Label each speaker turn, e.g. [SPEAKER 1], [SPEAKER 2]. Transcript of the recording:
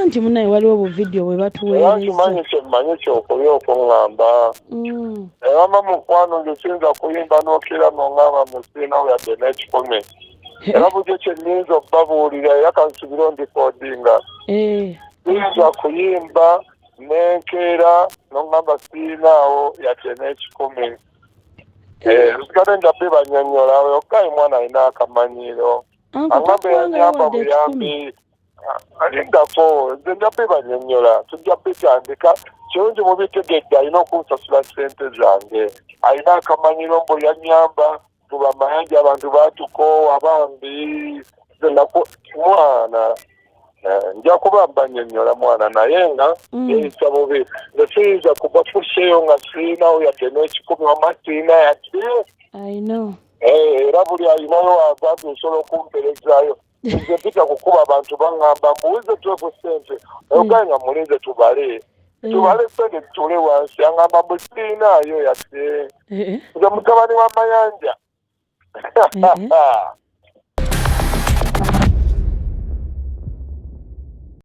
[SPEAKER 1] Anti munaye waliwo obuvidiyo bwe batuweereza.
[SPEAKER 2] Manyi kyokola okuŋŋamba. Ewama mukwano ngesinza kuyimba n'okira n'oŋŋamba musiina we yadde n'ekikome. Era buli kye nnyinza okubabuulira era kansubire ondikoodinga. Nnyinza kuyimba n'enkeera n'oŋŋamba siinaawo yadde n'ekikome. Nsigale njabbe bannyonnyola yokka mwana alina akamanyiiro. Aŋŋambe yanyamba buyambi. Alingako nze njabbe bannyonnyola tujja bitandika kirungi mubitegedde alina okunsasula ssente zange alina akamanyiiro mbu yanyamba tuba mayanja abantu batukoowa bambi mwana nja kuba mbannyonnyola mwana naye nga yeyisa bubi nze siyinza kubafuseeyo nga siinawo yadde n'ekikumi wama siina yadde era buli alinayo abantu osobola okumperezaayo nze mpita kukuba abantu baŋŋamba mbuwize tweku ssente oyogaye nga mulinze tubale ssente zitule wansi aŋŋamba mbu siinaayo yadde nze mutabani wa mayanja